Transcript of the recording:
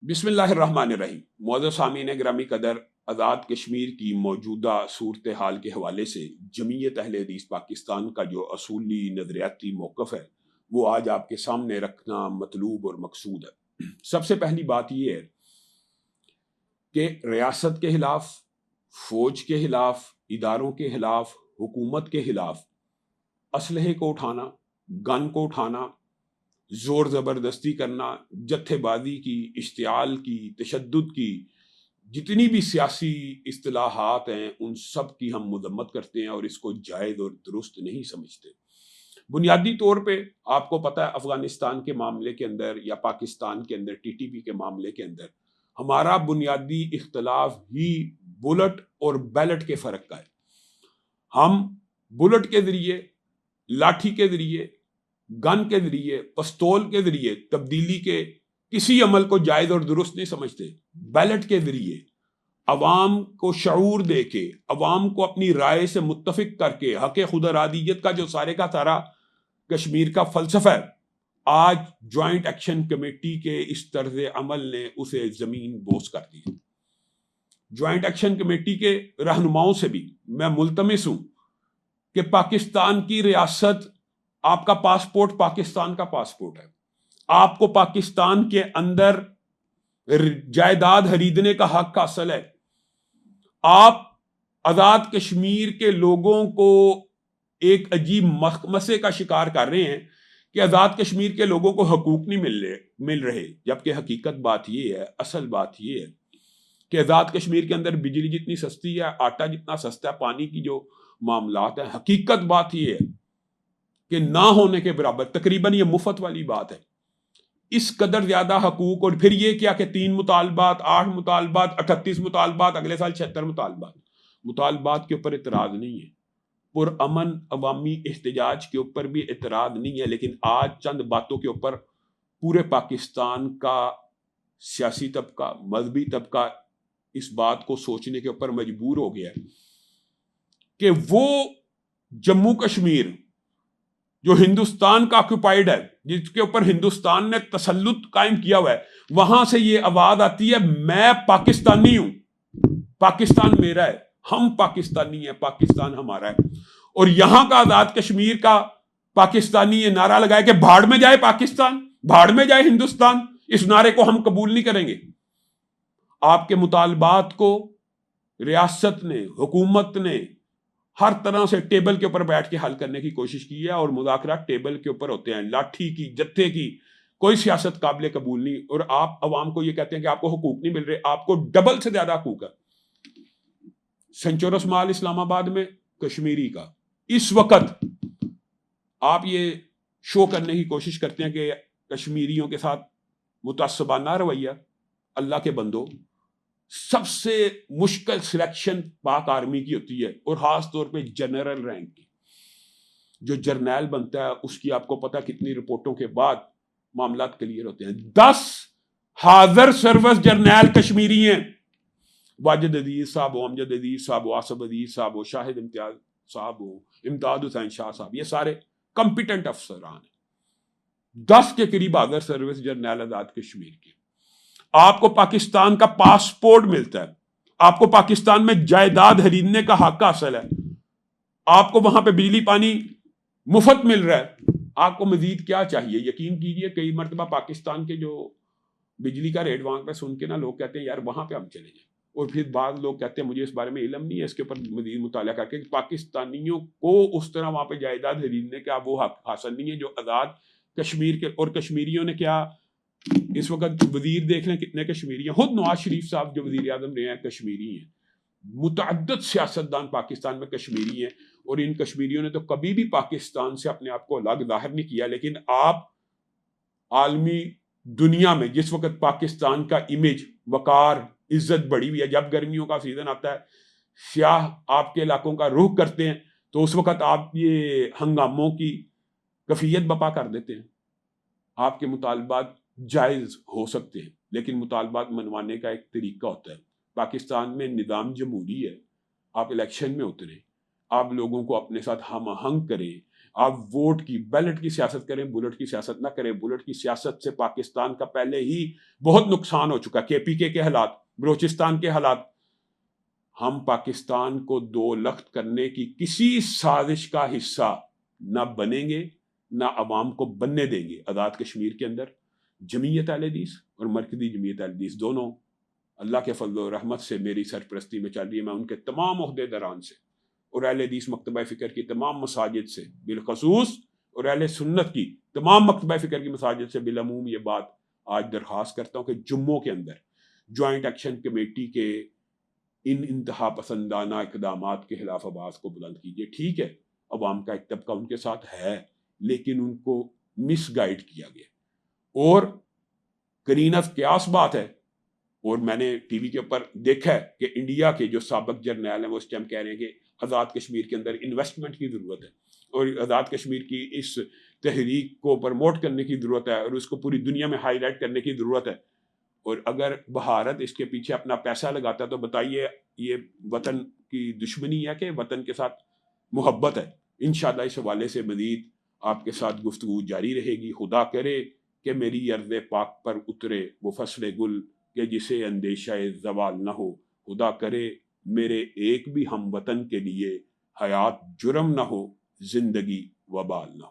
بسم اللہ الرحمن الرحیم۔ معزز سامعین گرامی قدر، آزاد کشمیر کی موجودہ صورتحال کے حوالے سے جمعیت اہل حدیث پاکستان کا جو اصولی نظریاتی موقف ہے وہ آج آپ کے سامنے رکھنا مطلوب اور مقصود ہے۔ سب سے پہلی بات یہ ہے کہ ریاست کے خلاف، فوج کے خلاف، اداروں کے خلاف، حکومت کے خلاف اسلحے کو اٹھانا، گن کو اٹھانا، زور زبردستی کرنا، جتھے بازی کی، اشتعال کی، تشدد کی، جتنی بھی سیاسی اصطلاحات ہیں ان سب کی ہم مذمت کرتے ہیں اور اس کو جائز اور درست نہیں سمجھتے۔ بنیادی طور پہ آپ کو پتہ ہے افغانستان کے معاملے کے اندر یا پاکستان کے اندر TTP کے معاملے کے اندر ہمارا بنیادی اختلاف ہی بلٹ اور بیلٹ کے فرق کا ہے۔ ہم بلٹ کے ذریعے، لاٹھی کے ذریعے، گن کے ذریعے، پستول کے ذریعے تبدیلی کے کسی عمل کو جائز اور درست نہیں سمجھتے۔ بیلٹ کے ذریعے عوام کو شعور دے کے، عوام کو اپنی رائے سے متفق کر کے، حق خود ارادیت کا جو سارے کا سارا کشمیر کا فلسفہ ہے، آج جوائنٹ ایکشن کمیٹی کے اس طرز عمل نے اسے زمین بوس کر دی۔ جوائنٹ ایکشن کمیٹی کے رہنماؤں سے بھی میں ملتمس ہوں کہ پاکستان کی ریاست، آپ کا پاسپورٹ پاکستان کا پاسپورٹ ہے، آپ کو پاکستان کے اندر جائیداد خریدنے کا حق حاصل ہے۔ آپ آزاد کشمیر کے لوگوں کو ایک عجیب مخمسے کا شکار کر رہے ہیں کہ آزاد کشمیر کے لوگوں کو حقوق نہیں مل رہے، جبکہ حقیقت بات یہ ہے، اصل بات یہ ہے کہ آزاد کشمیر کے اندر بجلی جتنی سستی ہے، آٹا جتنا سستا ہے، پانی کی جو معاملات ہیں، حقیقت بات یہ ہے کہ نہ ہونے کے برابر، تقریباً یہ مفت والی بات ہے۔ اس قدر زیادہ حقوق، اور پھر یہ کیا کہ 3 مطالبات، 8 مطالبات، 38 مطالبات، اگلے سال 76 مطالبات کے اوپر اعتراض نہیں ہے، پرامن عوامی احتجاج کے اوپر بھی اعتراض نہیں ہے، لیکن آج چند باتوں کے اوپر پورے پاکستان کا سیاسی طبقہ، مذہبی طبقہ اس بات کو سوچنے کے اوپر مجبور ہو گیا ہے کہ وہ جموں کشمیر جو ہندوستان کا آکوپائیڈ ہے، جس کے اوپر ہندوستان نے تسلط قائم کیا ہوا ہے، وہاں سے یہ آواز آتی ہے میں پاکستانی ہوں، پاکستان میرا ہے، ہم پاکستانی ہیں، پاکستان ہمارا ہے۔ اور یہاں کا آزاد کشمیر کا پاکستانی یہ نعرہ لگائے کہ بھاڑ میں جائے پاکستان، بھاڑ میں جائے ہندوستان، اس نعرے کو ہم قبول نہیں کریں گے۔ آپ کے مطالبات کو ریاست نے، حکومت نے ہر طرح سے ٹیبل کے اوپر بیٹھ کے حل کرنے کی کوشش کی ہے، اور مذاکرات ٹیبل کے اوپر ہوتے ہیں، لاٹھی کی، جتھے کی کوئی سیاست قابل قبول نہیں۔ اور آپ عوام کو یہ کہتے ہیں کہ آپ کو حقوق نہیں مل رہے، آپ کو ڈبل سے زیادہ حقوق ہے۔ سینچورس مال اسلام آباد میں کشمیری کا اس وقت آپ یہ شو کرنے کی کوشش کرتے ہیں کہ کشمیریوں کے ساتھ متعصبانہ رویہ۔ اللہ کے بندو، سب سے مشکل سلیکشن پاک آرمی کی ہوتی ہے، اور خاص طور پہ جنرل رینک کی۔ جو جرنیل بنتا ہے اس کی آپ کو پتہ کتنی رپورٹوں کے بعد معاملات کلیئر ہوتے ہیں۔ 10 حاضر سروس جرنیل کشمیری ہیں، واجد عزیز صاحب ہو، امجد عزیز صاحب ہو، آصف عزیز صاحب ہو، شاہد امتیاز صاحب ہو، امداد حسین شاہ صاحب، یہ سارے کمپیٹنٹ افسران ہیں۔ 10 کے قریب حاضر سروس جرنیل آزاد کشمیر کے۔ آپ کو پاکستان کا پاسپورٹ ملتا ہے، آپ کو پاکستان میں جائیداد خریدنے کا حق حاصل ہے، آپ کو وہاں پہ بجلی پانی مفت مل رہا ہے، آپ کو مزید کیا چاہیے؟ یقین کیجئے کئی مرتبہ پاکستان کے جو بجلی کا ریٹ وہاں پہ سن کے نا لوگ کہتے ہیں یار وہاں پہ ہم چلے جائیں، اور پھر بعض لوگ کہتے ہیں مجھے اس بارے میں علم نہیں ہے، اس کے اوپر مزید مطالعہ کر کے پاکستانیوں کو اس طرح وہاں پہ جائیداد خریدنے کا وہ حق حاصل نہیں ہے جو آزاد کشمیر کے۔ اور کشمیریوں نے کیا، اس وقت وزیر دیکھ لیں کتنے کشمیری ہیں، خود نواز شریف صاحب جو وزیر اعظم رہے ہیں کشمیری ہیں، متعدد سیاستدان پاکستان میں کشمیری ہیں، اور ان کشمیریوں نے تو کبھی بھی پاکستان سے اپنے آپ کو الگ ظاہر نہیں کیا۔ لیکن آپ عالمی دنیا میں جس وقت پاکستان کا امیج، وقار، عزت بڑھی ہوئی ہے، جب گرمیوں کا سیزن آتا ہے سیاح آپ کے علاقوں کا رخ کرتے ہیں تو اس وقت آپ یہ ہنگاموں کی کیفیت بپا کر دیتے ہیں۔ آپ کے مطالبات جائز ہو سکتے ہیں، لیکن مطالبات منوانے کا ایک طریقہ ہوتا ہے۔ پاکستان میں نظام جمہوری ہے، آپ الیکشن میں اتریں، آپ لوگوں کو اپنے ساتھ ہم آہنگ کریں، آپ ووٹ کی بیلٹ کی سیاست کریں، بلٹ کی سیاست نہ کریں. بلٹ کی سیاست سے پاکستان کا پہلے ہی بہت نقصان ہو چکا. KPK کے حالات، بلوچستان کے حالات. ہم پاکستان کو دو لخت کرنے کی کسی سازش کا حصہ نہ بنیں گے، نہ عوام کو بننے دیں گے. آزاد کشمیر کے اندر جمعیت اہل حدیث اور مرکزی جمعیت اہل حدیث دونوں اللہ کے فضل و رحمت سے میری سرپرستی میں چل رہی ہے. میں ان کے تمام عہدیداران سے اور اہل حدیث مکتبہ فکر کی تمام مساجد سے بالخصوص اور اہل سنت کی تمام مکتبہ فکر کی مساجد سے بالعموم یہ بات آج درخواست کرتا ہوں کہ جموں کے اندر جوائنٹ ایکشن کمیٹی کے ان انتہا پسندانہ اقدامات کے خلاف آواز کو بلند کیجیے. ٹھیک ہے، عوام کا ایک طبقہ ان کے ساتھ ہے، لیکن ان کو مس گائیڈ کیا گیا. اور قرینہ قیاس بات ہے، اور میں نے ٹی وی کے اوپر دیکھا ہے کہ انڈیا کے جو سابق جرنیل ہیں وہ اس ٹائم کہہ رہے ہیں کہ آزاد کشمیر کے اندر انویسٹمنٹ کی ضرورت ہے اور آزاد کشمیر کی اس تحریک کو پروموٹ کرنے کی ضرورت ہے اور اس کو پوری دنیا میں ہائی لائٹ کرنے کی ضرورت ہے. اور اگر بھارت اس کے پیچھے اپنا پیسہ لگاتا ہے تو بتائیے یہ وطن کی دشمنی ہے کہ وطن کے ساتھ محبت ہے. انشاءاللہ اس حوالے سے مزید آپ کے ساتھ گفتگو جاری رہے گی. خدا کرے کہ میری ارض پاک پر اترے وہ فصل گل کہ جسے اندیشہ زوال نہ ہو. خدا کرے میرے ایک بھی ہم وطن کے لیے حیات جرم نہ ہو، زندگی وبال نہ ہو.